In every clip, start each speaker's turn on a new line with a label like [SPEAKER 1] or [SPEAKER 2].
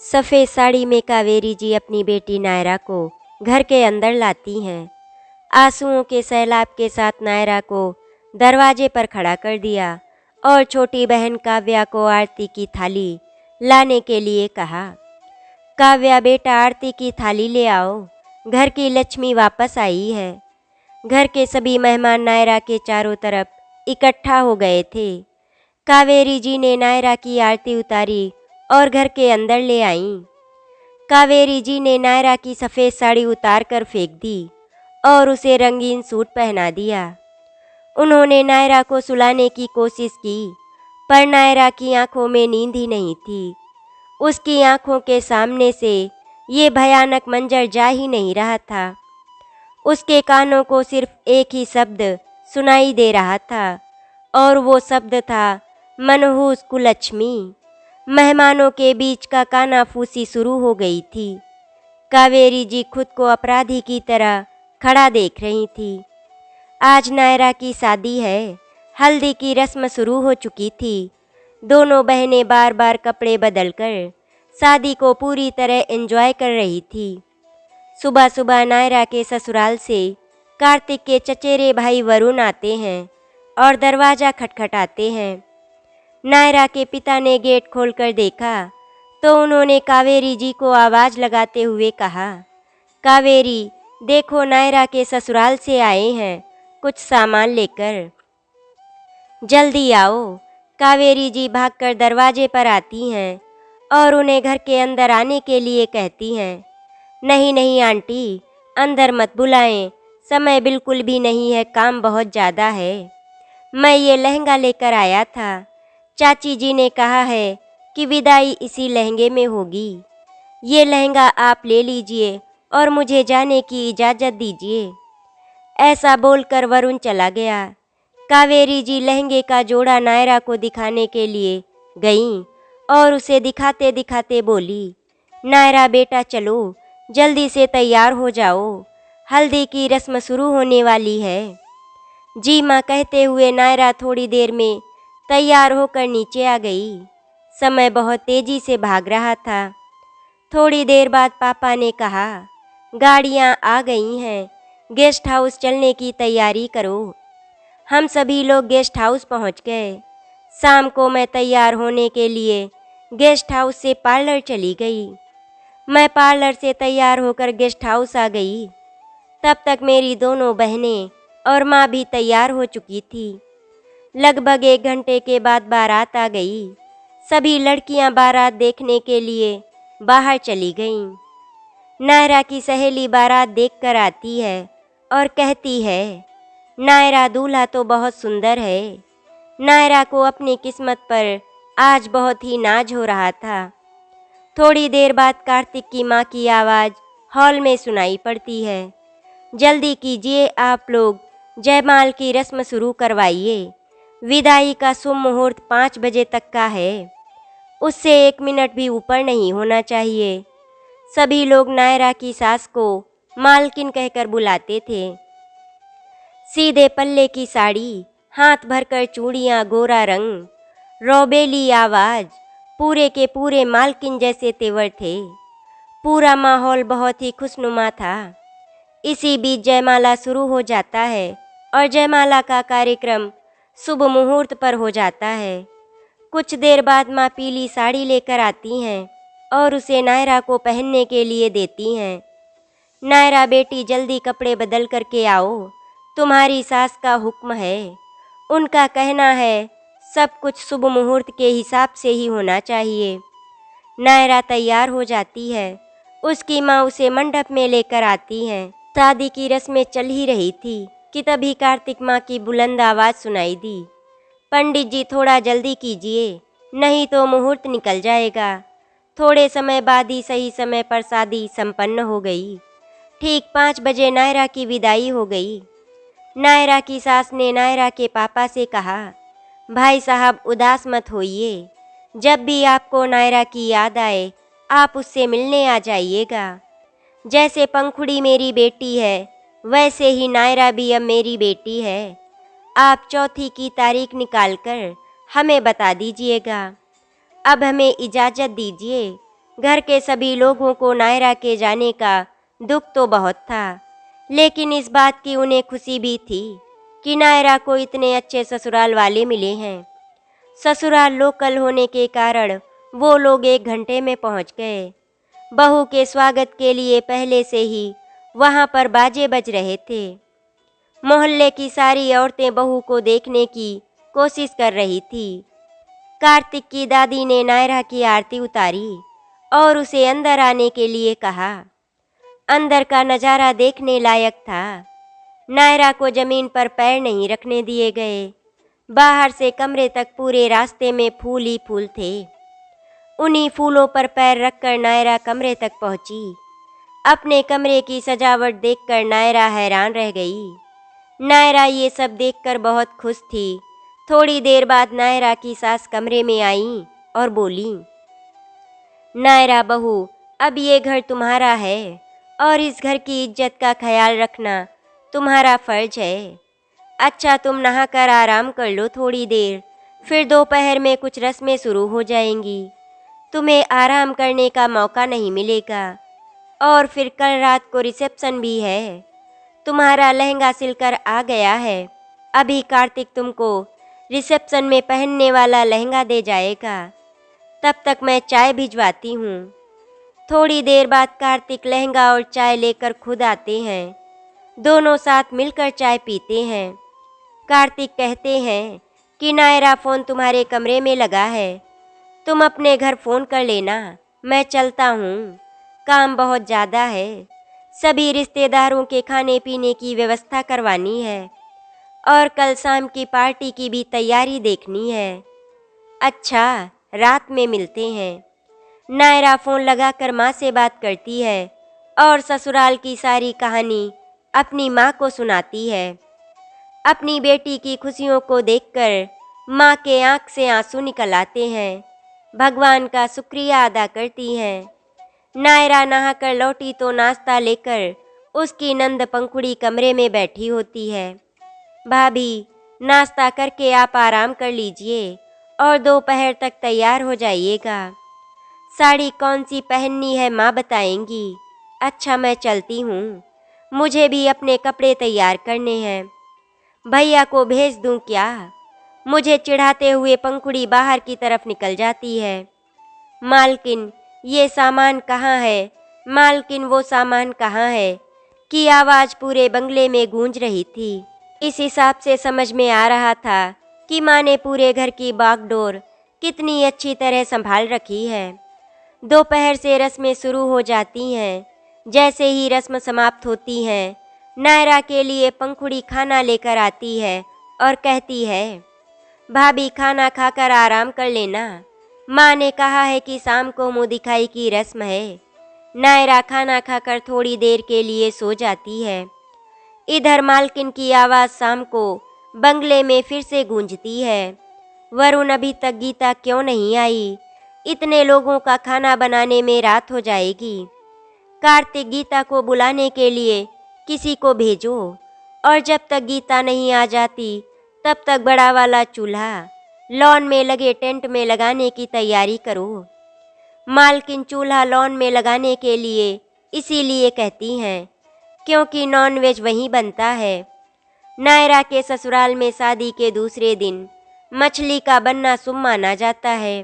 [SPEAKER 1] सफ़ेद साड़ी में कावेरी जी अपनी बेटी नायरा को घर के अंदर लाती हैं। आंसुओं के सैलाब के साथ नायरा को दरवाजे पर खड़ा कर दिया और छोटी बहन काव्या को आरती की थाली लाने के लिए कहा। काव्या बेटा, आरती की थाली ले आओ, घर की लक्ष्मी वापस आई है। घर के सभी मेहमान नायरा के चारों तरफ इकट्ठा हो गए थे। कावेरी जी ने नायरा की आरती उतारी और घर के अंदर ले आईं। कावेरी जी ने नायरा की सफ़ेद साड़ी उतार कर फेंक दी और उसे रंगीन सूट पहना दिया। उन्होंने नायरा को सुलाने की कोशिश की, पर नायरा की आंखों में नींद ही नहीं थी। उसकी आंखों के सामने से ये भयानक मंजर जा ही नहीं रहा था। उसके कानों को सिर्फ एक ही शब्द सुनाई दे रहा था और वो शब्द था मनहूस कुलक्ष्मी। मेहमानों के बीच का कानाफूसी शुरू हो गई थी। कावेरी जी खुद को अपराधी की तरह खड़ा देख रही थी। आज नायरा की शादी है। हल्दी की रस्म शुरू हो चुकी थी। दोनों बहनें बार बार कपड़े बदलकर शादी को पूरी तरह एंजॉय कर रही थी। सुबह सुबह नायरा के ससुराल से कार्तिक के चचेरे भाई वरुण आते हैं और दरवाज़ा खटखटाते हैं। नायरा के पिता ने गेट खोलकर देखा तो उन्होंने कावेरी जी को आवाज़ लगाते हुए कहा, कावेरी देखो, नायरा के ससुराल से आए हैं कुछ सामान लेकर, जल्दी आओ। कावेरी जी भागकर दरवाजे पर आती हैं और उन्हें घर के अंदर आने के लिए कहती हैं। नहीं नहीं आंटी, अंदर मत बुलाएं, समय बिल्कुल भी नहीं है, काम बहुत ज़्यादा है। मैं ये लहंगा लेकर आया था। चाची जी ने कहा है कि विदाई इसी लहंगे में होगी। ये लहंगा आप ले लीजिए और मुझे जाने की इजाज़त दीजिए। ऐसा बोलकर वरुण चला गया। कावेरी जी लहंगे का जोड़ा नायरा को दिखाने के लिए गईं और उसे दिखाते दिखाते बोली, नायरा बेटा चलो, जल्दी से तैयार हो जाओ, हल्दी की रस्म शुरू होने वाली है। जी माँ कहते हुए नायरा थोड़ी देर में तैयार होकर नीचे आ गई। समय बहुत तेज़ी से भाग रहा था। थोड़ी देर बाद पापा ने कहा, गाड़ियाँ आ गई हैं, गेस्ट हाउस चलने की तैयारी करो। हम सभी लोग गेस्ट हाउस पहुँच गए। शाम को मैं तैयार होने के लिए गेस्ट हाउस से पार्लर चली गई। मैं पार्लर से तैयार होकर गेस्ट हाउस आ गई। तब तक मेरी दोनों बहनें और माँ भी तैयार हो चुकी थी। लगभग 1 घंटे के बाद बारात आ गई। सभी लड़कियां बारात देखने के लिए बाहर चली गईं। नायरा की सहेली बारात देखकर आती है और कहती है, नायरा दूल्हा तो बहुत सुंदर है। नायरा को अपनी किस्मत पर आज बहुत ही नाज हो रहा था। थोड़ी देर बाद कार्तिक की माँ की आवाज़ हॉल में सुनाई पड़ती है, जल्दी कीजिए आप लोग, जयमाल की रस्म शुरू करवाइए। विदाई का शुभ मुहूर्त 5 बजे तक का है, उससे 1 मिनट भी ऊपर नहीं होना चाहिए। सभी लोग नायरा की सास को मालकिन कहकर बुलाते थे। सीधे पल्ले की साड़ी, हाथ भरकर चूड़ियाँ, गोरा रंग, रौबेली आवाज़, पूरे के पूरे मालकिन जैसे तेवर थे। पूरा माहौल बहुत ही खुशनुमा था। इसी बीच जयमाला शुरू हो जाता है और जयमाला का कार्यक्रम शुभ मुहूर्त पर हो जाता है। कुछ देर बाद माँ पीली साड़ी लेकर आती हैं और उसे नायरा को पहनने के लिए देती हैं। नायरा बेटी, जल्दी कपड़े बदल करके आओ, तुम्हारी सास का हुक्म है। उनका कहना है सब कुछ शुभ मुहूर्त के हिसाब से ही होना चाहिए। नायरा तैयार हो जाती है। उसकी माँ उसे मंडप में लेकर आती हैं। शादी की रस्में चल ही रही थी कि तभी कार्तिक माँ की बुलंद आवाज़ सुनाई दी, पंडित जी थोड़ा जल्दी कीजिए, नहीं तो मुहूर्त निकल जाएगा। थोड़े समय बाद ही सही समय पर शादी संपन्न हो गई। ठीक 5 बजे नायरा की विदाई हो गई। नायरा की सास ने नायरा के पापा से कहा, भाई साहब उदास मत होइए, जब भी आपको नायरा की याद आए आप उससे मिलने आ जाइएगा। जैसे पंखुड़ी मेरी बेटी है वैसे ही नायरा भी अब मेरी बेटी है। आप चौथी की तारीख निकालकर हमें बता दीजिएगा। अब हमें इजाज़त दीजिए, घर के सभी लोगों को नायरा के जाने का दुख तो बहुत था, लेकिन इस बात की उन्हें खुशी भी थी कि नायरा को इतने अच्छे ससुराल वाले मिले हैं। ससुराल लोकल होने के कारण वो लोग 1 घंटे में पहुंच गए। बहू के स्वागत के लिए पहले से ही वहां पर बाजे बज रहे थे। मोहल्ले की सारी औरतें बहू को देखने की कोशिश कर रही थी। कार्तिक की दादी ने नायरा की आरती उतारी और उसे अंदर आने के लिए कहा। अंदर का नज़ारा देखने लायक था। नायरा को जमीन पर पैर नहीं रखने दिए गए। बाहर से कमरे तक पूरे रास्ते में फूल ही फूल थे। उन्हीं फूलों पर पैर रखकर नायरा कमरे तक पहुंची। अपने कमरे की सजावट देखकर नायरा हैरान रह गई। नायरा ये सब देखकर बहुत खुश थी। थोड़ी देर बाद नायरा की सास कमरे में आई और बोली, नायरा बहू, अब ये घर तुम्हारा है और इस घर की इज्जत का ख्याल रखना तुम्हारा फर्ज है। अच्छा, तुम नहाकर आराम कर लो थोड़ी देर, फिर दोपहर में कुछ रस्में शुरू हो जाएंगी। तुम्हें आराम करने का मौका नहीं मिलेगा और फिर कल रात को रिसेप्शन भी है। तुम्हारा लहंगा सिलकर आ गया है। अभी कार्तिक तुमको रिसेप्शन में पहनने वाला लहंगा दे जाएगा। तब तक मैं चाय भिजवाती हूँ। थोड़ी देर बाद कार्तिक लहंगा और चाय लेकर खुद आते हैं। दोनों साथ मिलकर चाय पीते हैं। कार्तिक कहते हैं कि नायरा फ़ोन तुम्हारे कमरे में लगा है, तुम अपने घर फ़ोन कर लेना, मैं चलता हूँ, काम बहुत ज़्यादा है। सभी रिश्तेदारों के खाने पीने की व्यवस्था करवानी है और कल शाम की पार्टी की भी तैयारी देखनी है। अच्छा, रात में मिलते हैं। नायरा फ़ोन लगाकर माँ से बात करती है और ससुराल की सारी कहानी अपनी माँ को सुनाती है। अपनी बेटी की खुशियों को देखकर माँ के आँख से आंसू निकल आते हैं। भगवान का शुक्रिया अदा करती हैं। नायरा नहाकर लौटी तो नाश्ता लेकर उसकी नंद पंखुड़ी कमरे में बैठी होती है। भाभी, नाश्ता करके आप आराम कर लीजिए और दोपहर तक तैयार हो जाइएगा। साड़ी कौन सी पहननी है माँ बताएंगी। अच्छा, मैं चलती हूँ, मुझे भी अपने कपड़े तैयार करने हैं। भैया को भेज दूँ क्या? मुझे चिढ़ाते हुए पंखुड़ी बाहर की तरफ निकल जाती है। मालकिन, ये सामान कहाँ है? मालकिन, वो सामान कहाँ है? की आवाज़ पूरे बंगले में गूंज रही थी। इस हिसाब से समझ में आ रहा था कि माँ ने पूरे घर की बागडोर कितनी अच्छी तरह संभाल रखी है। दोपहर से रस्में शुरू हो जाती हैं। जैसे ही रस्म समाप्त होती हैं, नायरा के लिए पंखुड़ी खाना लेकर आती है और कहती है, भाभी खाना खाकर आराम कर लेना, माँ ने कहा है कि शाम को मुँह दिखाई की रस्म है। नायरा खाना खाकर थोड़ी देर के लिए सो जाती है। इधर मालकिन की आवाज़ शाम को बंगले में फिर से गूंजती है, वरुण, अभी तक गीता क्यों नहीं आई? इतने लोगों का खाना बनाने में रात हो जाएगी। कार्तिक, गीता को बुलाने के लिए किसी को भेजो और जब तक गीता नहीं आ जाती तब तक बड़ा वाला चूल्हा लॉन में लगे टेंट में लगाने की तैयारी करो। मालकिन चूल्हा लॉन में लगाने के लिए इसीलिए कहती हैं क्योंकि नॉनवेज वहीं बनता है। नायरा के ससुराल में शादी के दूसरे दिन मछली का बनना शुभ माना जाता है।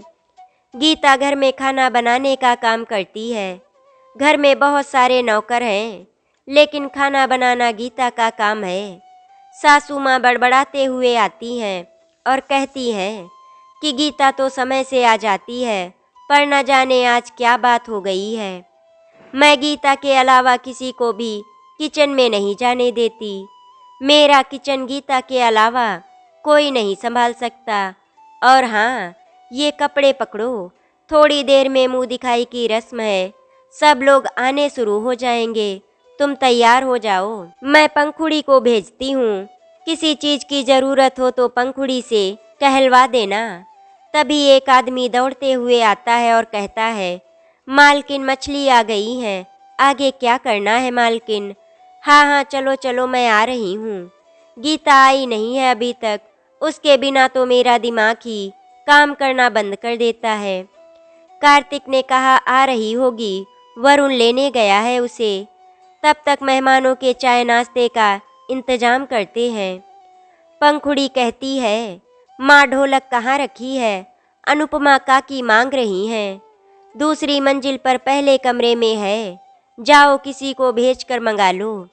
[SPEAKER 1] गीता घर में खाना बनाने का काम करती है। घर में बहुत सारे नौकर हैं, लेकिन खाना बनाना गीता का काम है। सासू माँ बड़बड़ाते हुए आती हैं और कहती हैं कि गीता तो समय से आ जाती है, पर न जाने आज क्या बात हो गई है। मैं गीता के अलावा किसी को भी किचन में नहीं जाने देती। मेरा किचन गीता के अलावा कोई नहीं संभाल सकता। और हाँ, ये कपड़े पकड़ो, थोड़ी देर में मुंह दिखाई की रस्म है, सब लोग आने शुरू हो जाएंगे, तुम तैयार हो जाओ। मैं पंखुड़ी को भेजती हूँ, किसी चीज़ की ज़रूरत हो तो पंखुड़ी से कहलवा देना। तभी एक आदमी दौड़ते हुए आता है और कहता है, मालकिन, मछली आ गई है, आगे क्या करना है मालकिन? हाँ हाँ, चलो चलो, मैं आ रही हूँ। गीता आई नहीं है अभी तक, उसके बिना तो मेरा दिमाग ही काम करना बंद कर देता है। कार्तिक ने कहा आ रही होगी, वरुण लेने गया है उसे। तब तक मेहमानों के चाय नाश्ते का इंतजाम करते हैं। पंखुड़ी कहती है, माँ ढोलक कहाँ रखी है? अनुपमा काकी मांग रही हैं। दूसरी मंजिल पर पहले कमरे में है, जाओ किसी को भेजकर मंगा लो।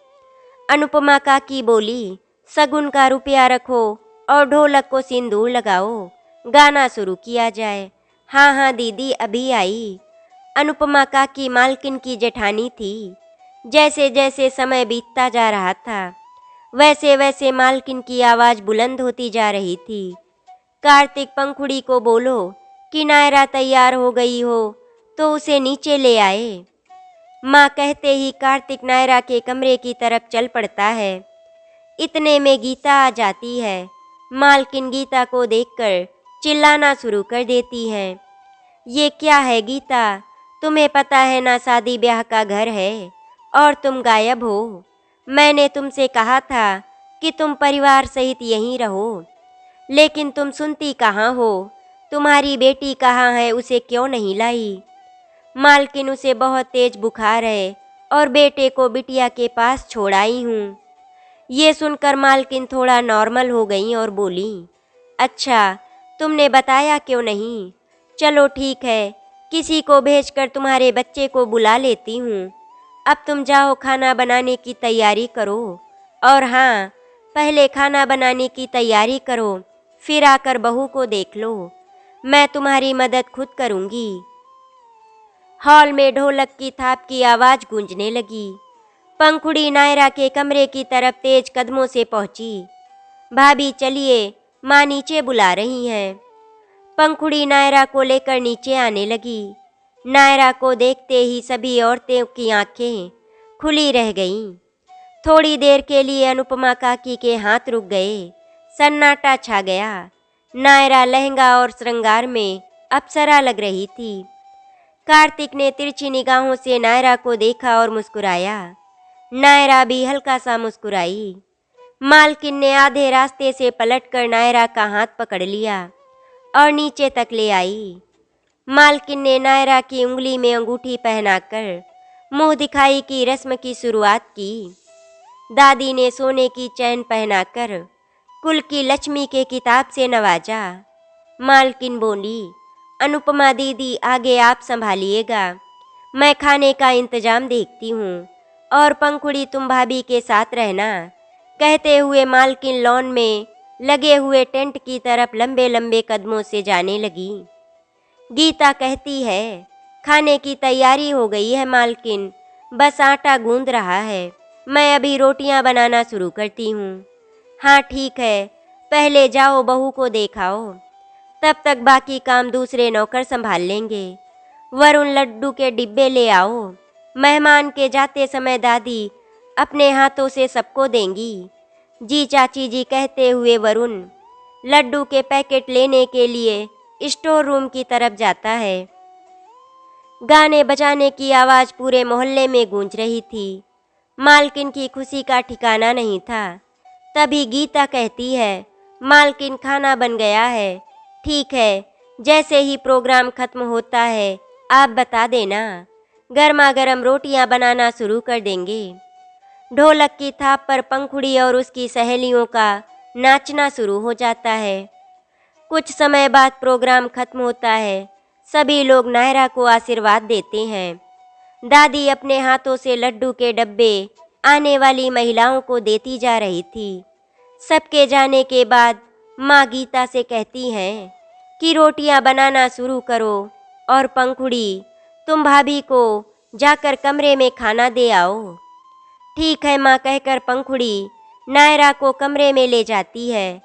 [SPEAKER 1] अनुपमा काकी बोली, सगुन का रुपया रखो और ढोलक को सिंदूर लगाओ, गाना शुरू किया जाए। हाँ हाँ दीदी अभी आई। अनुपमा काकी मालकिन की जेठानी थी। जैसे जैसे समय बीतता जा रहा था, वैसे वैसे मालकिन की आवाज़ बुलंद होती जा रही थी। कार्तिक पंखुड़ी को बोलो कि नायरा तैयार हो गई हो तो उसे नीचे ले आए। माँ कहते ही कार्तिक नायरा के कमरे की तरफ चल पड़ता है। इतने में गीता आ जाती है। मालकिन गीता को देखकर चिल्लाना शुरू कर देती है, ये क्या है गीता, तुम्हें पता है ना शादी ब्याह का घर है और तुम गायब हो। मैंने तुमसे कहा था कि तुम परिवार सहित यहीं रहो, लेकिन तुम सुनती कहाँ हो। तुम्हारी बेटी कहाँ है, उसे क्यों नहीं लाई? मालकिन उसे बहुत तेज बुखार है और बेटे को बिटिया के पास छोड़ आई हूँ। ये सुनकर मालकिन थोड़ा नॉर्मल हो गई और बोली, अच्छा तुमने बताया क्यों नहीं? चलो ठीक है, किसी को भेजकर तुम्हारे बच्चे को बुला लेती हूँ। अब तुम जाओ खाना बनाने की तैयारी करो। और हाँ, पहले खाना बनाने की तैयारी करो, फिर आकर बहू को देख लो। मैं तुम्हारी मदद खुद करूँगी। हॉल में ढोलक की थाप की आवाज़ गूंजने लगी। पंखुड़ी नायरा के कमरे की तरफ तेज कदमों से पहुंची। भाभी चलिए, माँ नीचे बुला रही हैं। पंखुड़ी नायरा को लेकर नीचे आने लगी। नायरा को देखते ही सभी औरतों की आंखें खुली रह गईं। थोड़ी देर के लिए अनुपमा काकी के हाथ रुक गए। सन्नाटा छा गया। नायरा लहंगा और श्रृंगार में अप्सरा लग रही थी। कार्तिक ने तिरछी निगाहों से नायरा को देखा और मुस्कुराया। नायरा भी हल्का सा मुस्कुराई। मालकिन ने आधे रास्ते से पलटकर नायरा का हाथ पकड़ लिया और नीचे तक ले आई। मालकिन ने नायरा की उंगली में अंगूठी पहनाकर मुंह दिखाई की रस्म की शुरुआत की। दादी ने सोने की चैन पहनाकर कुल की लक्ष्मी के किताब से नवाजा। मालकिन बोली, अनुपमा दीदी आगे आप संभालिएगा, मैं खाने का इंतजाम देखती हूँ और पंखुड़ी तुम भाभी के साथ रहना। कहते हुए मालकिन लॉन में लगे हुए टेंट की तरफ लंबे लंबे कदमों से जाने लगी। गीता कहती है, खाने की तैयारी हो गई है मालकिन, बस आटा गूंद रहा है, मैं अभी रोटियां बनाना शुरू करती हूँ। हाँ ठीक है, पहले जाओ बहू को देखाओ, तब तक बाकी काम दूसरे नौकर संभाल लेंगे। वरुण लड्डू के डिब्बे ले आओ, मेहमान के जाते समय दादी अपने हाथों से सबको देंगी। जी चाची जी कहते हुए वरुण लड्डू के पैकेट लेने के लिए स्टोर रूम की तरफ जाता है। गाने बजाने की आवाज़ पूरे मोहल्ले में गूंज रही थी। मालकिन की खुशी का ठिकाना नहीं था। तभी गीता कहती है, मालकिन खाना बन गया है। ठीक है, जैसे ही प्रोग्राम खत्म होता है आप बता देना, गर्मा गर्म रोटियां बनाना शुरू कर देंगे। ढोलक की थाप पर पंखुड़ी और उसकी सहेलियों का नाचना शुरू हो जाता है। कुछ समय बाद प्रोग्राम खत्म होता है। सभी लोग नायरा को आशीर्वाद देते हैं। दादी अपने हाथों से लड्डू के डब्बे आने वाली महिलाओं को देती जा रही थी। सबके जाने के बाद माँ गीता से कहती हैं कि रोटियां बनाना शुरू करो और पंखुड़ी तुम भाभी को जाकर कमरे में खाना दे आओ। ठीक है माँ कहकर पंखुड़ी नायरा को कमरे में ले जाती है।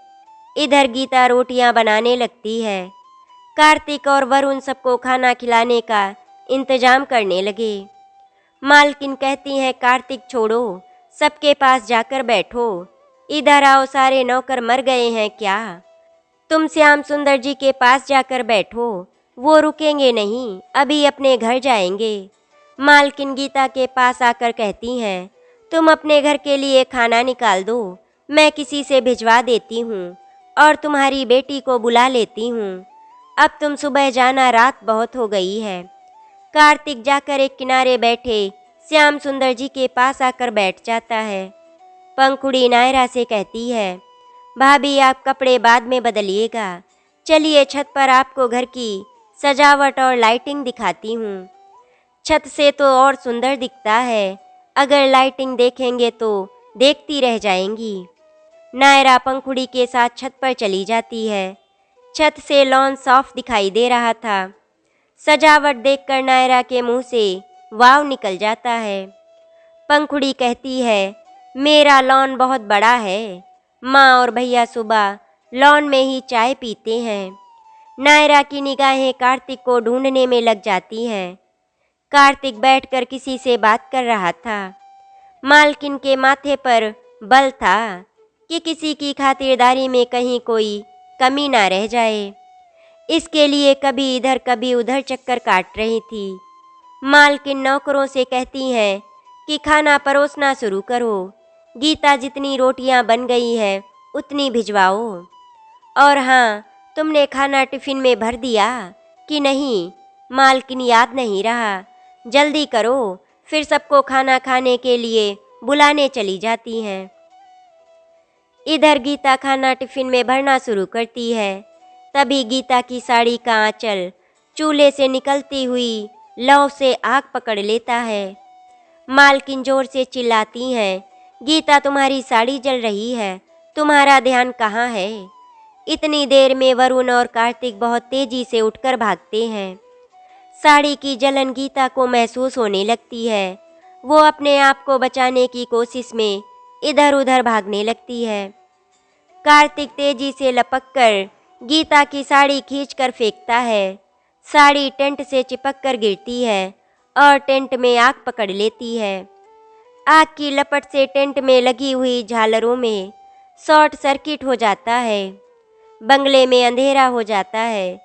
[SPEAKER 1] इधर गीता रोटियां बनाने लगती है। कार्तिक और वरुण सबको खाना खिलाने का इंतजाम करने लगे। मालकिन कहती हैं, कार्तिक छोड़ो, सबके पास जाकर बैठो। इधर आओ, सारे नौकर मर गए हैं क्या? तुम श्याम सुंदर जी के पास जाकर बैठो, वो रुकेंगे नहीं, अभी अपने घर जाएंगे। मालकिन गीता के पास आकर कहती हैं, तुम अपने घर के लिए खाना निकाल दो, मैं किसी से भिजवा देती हूँ और तुम्हारी बेटी को बुला लेती हूँ। अब तुम सुबह जाना, रात बहुत हो गई है। कार्तिक जाकर एक किनारे बैठे श्याम सुंदर जी के पास आकर बैठ जाता है। पंखुड़ी नायरा से कहती है, भाभी आप कपड़े बाद में बदलिएगा, चलिए छत पर आपको घर की सजावट और लाइटिंग दिखाती हूँ। छत से तो और सुंदर दिखता है, अगर लाइटिंग देखेंगे तो देखती रह जाएंगी। नायरा पंखुड़ी के साथ छत पर चली जाती है। छत से लॉन साफ दिखाई दे रहा था। सजावट देखकर नायरा के मुंह से वाव निकल जाता है। पंखुड़ी कहती है, मेरा लॉन बहुत बड़ा है, माँ और भैया सुबह लॉन में ही चाय पीते हैं। नायरा की निगाहें कार्तिक को ढूंढने में लग जाती हैं। कार्तिक बैठकर किसी से बात कर रहा था। मालकिन के माथे पर बल था कि किसी की खातिरदारी में कहीं कोई कमी ना रह जाए। इसके लिए कभी इधर कभी उधर चक्कर काट रही थी। मालकिन नौकरों से कहती हैं कि खाना परोसना शुरू करो, गीता जितनी रोटियां बन गई है उतनी भिजवाओ। और हाँ, तुमने खाना टिफ़िन में भर दिया कि नहीं? मालकिन याद नहीं रहा, जल्दी करो। फिर सबको खाना खाने के लिए बुलाने चली जाती हैं। इधर गीता खाना टिफ़िन में भरना शुरू करती है। तभी गीता की साड़ी का आंचल चूल्हे से निकलती हुई लौ से आग पकड़ लेता है। मालकिन जोर से चिल्लाती हैं, गीता तुम्हारी साड़ी जल रही है, तुम्हारा ध्यान कहाँ है? इतनी देर में वरुण और कार्तिक बहुत तेजी से उठकर भागते हैं। साड़ी की जलन गीता को महसूस होने लगती है। वो अपने आप को बचाने की कोशिश में इधर उधर भागने लगती है। कार्तिक तेजी से लपककर गीता की साड़ी खींचकर फेंकता है। साड़ी टेंट से चिपक कर गिरती है और टेंट में आग पकड़ लेती है। आग की लपट से टेंट में लगी हुई झालरों में शॉर्ट सर्किट हो जाता है। बंगले में अंधेरा हो जाता है।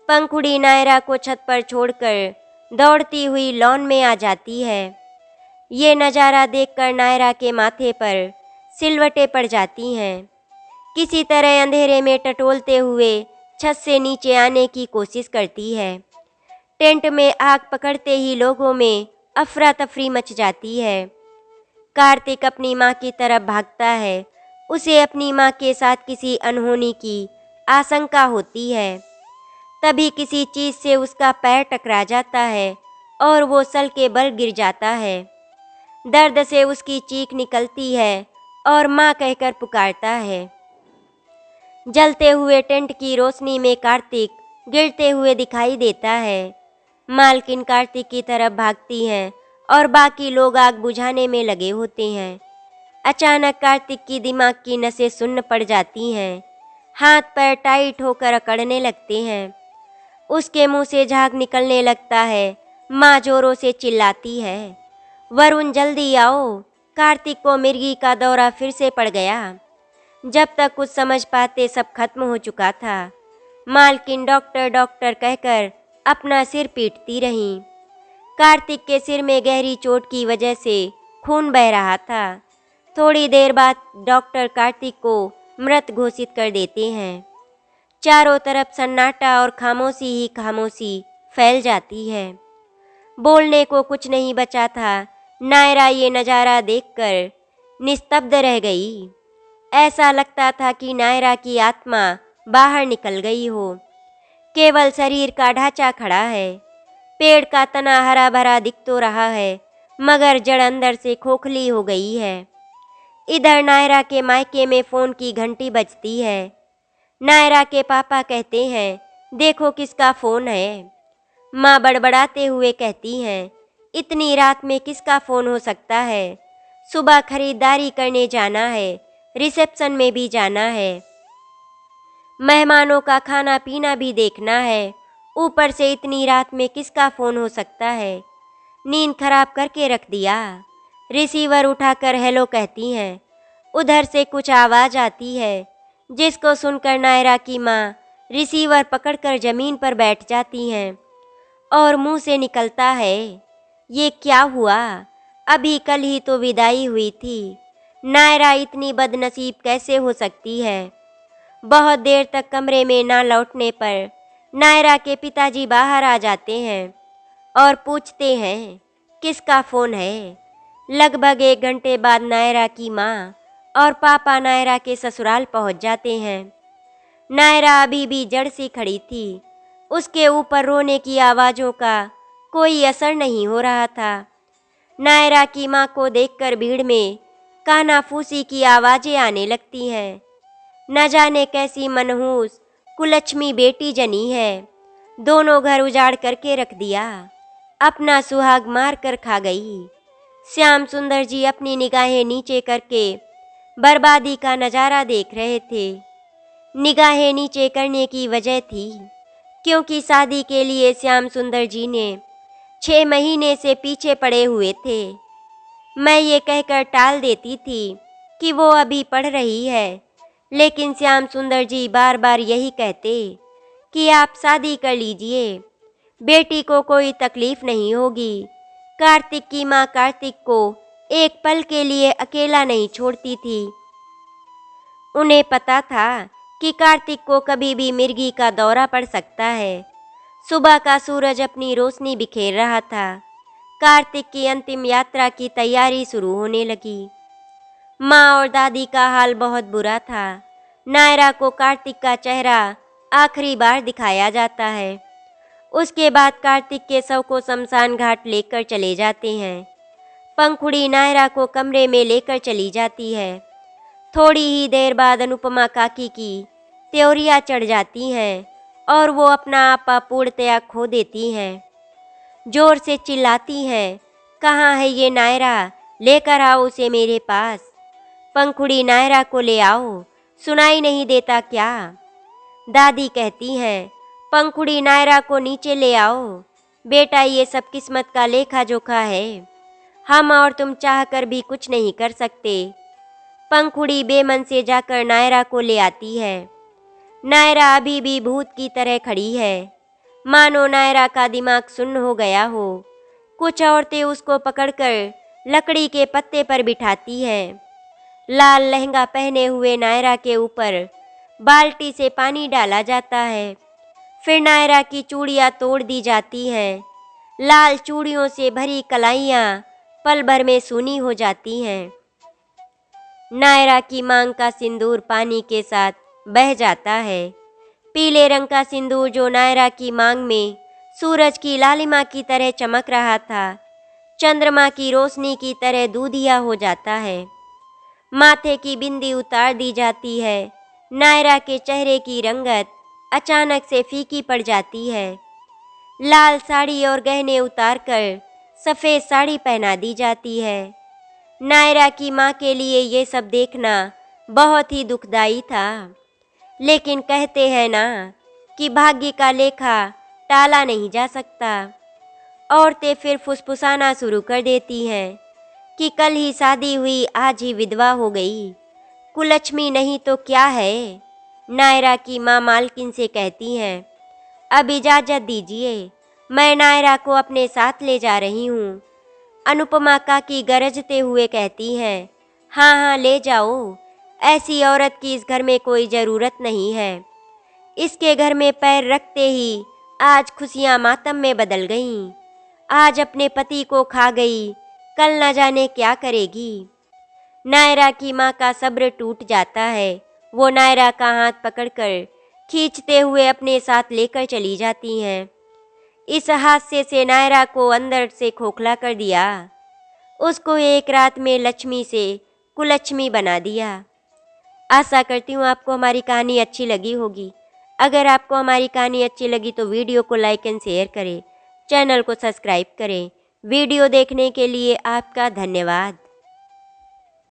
[SPEAKER 1] पंखुड़ी नायरा को छत पर छोड़कर दौड़ती हुई लॉन में आ जाती है। ये नज़ारा देखकर नायरा के माथे पर सिलवटें पड़ जाती हैं। किसी तरह अंधेरे में टटोलते हुए छत से नीचे आने की कोशिश करती है। टेंट में आग पकड़ते ही लोगों में अफरा तफरी मच जाती है। कार्तिक अपनी माँ की तरफ भागता है। उसे अपनी माँ के साथ किसी अनहोनी की आशंका होती है। तभी किसी चीज़ से उसका पैर टकरा जाता है और वो सल के बल गिर जाता है। दर्द से उसकी चीख निकलती है और माँ कहकर पुकारता है। जलते हुए टेंट की रोशनी में कार्तिक गिरते हुए दिखाई देता है। मालकिन कार्तिक की तरफ भागती हैं और बाकी लोग आग बुझाने में लगे होते हैं। अचानक कार्तिक की दिमाग की नसें सुन्न पड़ जाती हैं। हाथ पैर टाइट होकर अकड़ने लगते हैं। उसके मुंह से झाग निकलने लगता है। माँ जोरों से चिल्लाती है, वरुण जल्दी आओ, कार्तिक को मिर्गी का दौरा फिर से पड़ गया। जब तक कुछ समझ पाते सब खत्म हो चुका था। मालकिन डॉक्टर डॉक्टर कहकर अपना सिर पीटती रही। कार्तिक के सिर में गहरी चोट की वजह से खून बह रहा था। थोड़ी देर बाद डॉक्टर कार्तिक को मृत घोषित कर देते हैं। चारों तरफ सन्नाटा और खामोशी ही खामोशी फैल जाती है। बोलने को कुछ नहीं बचा था। नायरा ये नज़ारा देखकर निस्तब्ध रह गई। ऐसा लगता था कि नायरा की आत्मा बाहर निकल गई हो। केवल शरीर का ढांचा खड़ा है। पेड़ का तना हरा भरा दिख तो रहा है, मगर जड़ अंदर से खोखली हो गई है। इधर नायरा के मायके में फ़ोन की घंटी बजती है। नायरा के पापा कहते हैं, देखो किसका फ़ोन है। माँ बड़बड़ाते हुए कहती हैं, इतनी रात में किसका फ़ोन हो सकता है? सुबह खरीदारी करने जाना है, रिसेप्शन में भी जाना है, मेहमानों का खाना पीना भी देखना है। ऊपर से इतनी रात में किसका फ़ोन हो सकता है? नींद खराब करके रख दिया। रिसीवर उठाकर हेलो कहती हैं। उधर से कुछ आवाज़ आती है, जिसको सुनकर नायरा की माँ रिसीवर पकड़कर ज़मीन पर बैठ जाती हैं और मुंह से निकलता है, ये क्या हुआ? अभी कल ही तो विदाई हुई थी। नायरा इतनी बदनसीब कैसे हो सकती है? बहुत देर तक कमरे में ना लौटने पर नायरा के पिताजी बाहर आ जाते हैं और पूछते हैं किसका फ़ोन है। लगभग 1 घंटे बाद नायरा की माँ और पापा नायरा के ससुराल पहुँच जाते हैं। नायरा अभी भी जड़ सी खड़ी थी। उसके ऊपर रोने की आवाज़ों का कोई असर नहीं हो रहा था। नायरा की माँ को देखकर भीड़ में कानाफूसी की आवाज़ें आने लगती हैं। न जाने कैसी मनहूस कुलक्ष्मी बेटी जनी है, दोनों घर उजाड़ करके रख दिया, अपना सुहाग मार कर खा गई। श्याम सुंदर जी अपनी निगाहें नीचे करके बर्बादी का नज़ारा देख रहे थे। निगाहें नीचे करने की वजह थी क्योंकि शादी के लिए श्याम सुंदर जी ने 6 महीने से पीछे पड़े हुए थे। मैं ये कहकर टाल देती थी कि वो अभी पढ़ रही है, लेकिन श्याम सुंदर जी बार बार यही कहते कि आप शादी कर लीजिए, बेटी को कोई तकलीफ नहीं होगी। कार्तिक की माँ कार्तिक को एक पल के लिए अकेला नहीं छोड़ती थी। उन्हें पता था कि कार्तिक को कभी भी मिर्गी का दौरा पड़ सकता है। सुबह का सूरज अपनी रोशनी बिखेर रहा था। कार्तिक की अंतिम यात्रा की तैयारी शुरू होने लगी। माँ और दादी का हाल बहुत बुरा था। नायरा को कार्तिक का चेहरा आखिरी बार दिखाया जाता है। उसके बाद कार्तिक के शव को शमशान घाट लेकर चले जाते हैं। पंखुड़ी नायरा को कमरे में लेकर चली जाती है। थोड़ी ही देर बाद अनुपमा काकी की त्योरियाँ चढ़ जाती हैं और वो अपना आपा पूर्णतया खो देती हैं। जोर से चिल्लाती हैं, कहाँ है ये नायरा, लेकर आओ उसे मेरे पास। पंखुड़ी नायरा को ले आओ, सुनाई नहीं देता क्या? दादी कहती हैं, पंखुड़ी नायरा को नीचे ले आओ। बेटा ये सब किस्मत का लेखा जोखा है, हम और तुम चाहकर भी कुछ नहीं कर सकते। पंखुड़ी बेमन से जाकर नायरा को ले आती है। नायरा अभी भी भूत की तरह खड़ी है, मानो नायरा का दिमाग सुन्न हो गया हो। कुछ औरतें उसको पकड़कर लकड़ी के पत्ते पर बिठाती हैं। लाल लहंगा पहने हुए नायरा के ऊपर बाल्टी से पानी डाला जाता है। फिर नायरा की चूड़ियाँ तोड़ दी जाती हैं। लाल चूड़ियों से भरी कलाइयाँ पल भर में सूनी हो जाती हैं। नायरा की मांग का सिंदूर पानी के साथ बह जाता है। पीले रंग का सिंदूर जो नायरा की मांग में सूरज की लालिमा की तरह चमक रहा था, चंद्रमा की रोशनी की तरह दूधिया हो जाता है। माथे की बिंदी उतार दी जाती है। नायरा के चेहरे की रंगत अचानक से फीकी पड़ जाती है। लाल साड़ी और गहने उतारकर सफ़ेद साड़ी पहना दी जाती है। नायरा की माँ के लिए ये सब देखना बहुत ही दुखदाई था, लेकिन कहते हैं ना कि भाग्य का लेखा टाला नहीं जा सकता। औरतें फिर फुसफुसाना शुरू कर देती हैं कि कल ही शादी हुई, आज ही विधवा हो गई, कुलक्ष्मी नहीं तो क्या है। नायरा की माँ मालकिन से कहती हैं, अब इजाज़त दीजिए, मैं नायरा को अपने साथ ले जा रही हूँ। अनुपमा काकी गरजते हुए कहती हैं, हाँ हाँ ले जाओ, ऐसी औरत की इस घर में कोई ज़रूरत नहीं है। इसके घर में पैर रखते ही आज खुशियाँ मातम में बदल गईं। आज अपने पति को खा गई, कल न जाने क्या करेगी। नायरा की माँ का सब्र टूट जाता है। वो नायरा का हाथ पकड़कर खींचते हुए अपने साथ लेकर चली जाती हैं। इस हादसे से नायरा को अंदर से खोखला कर दिया। उसको एक रात में लक्ष्मी से कुलक्ष्मी बना दिया। आशा करती हूँ आपको हमारी कहानी अच्छी लगी होगी। अगर आपको हमारी कहानी अच्छी लगी तो वीडियो को लाइक एंड शेयर करें, चैनल को सब्सक्राइब करें। वीडियो देखने के लिए आपका धन्यवाद।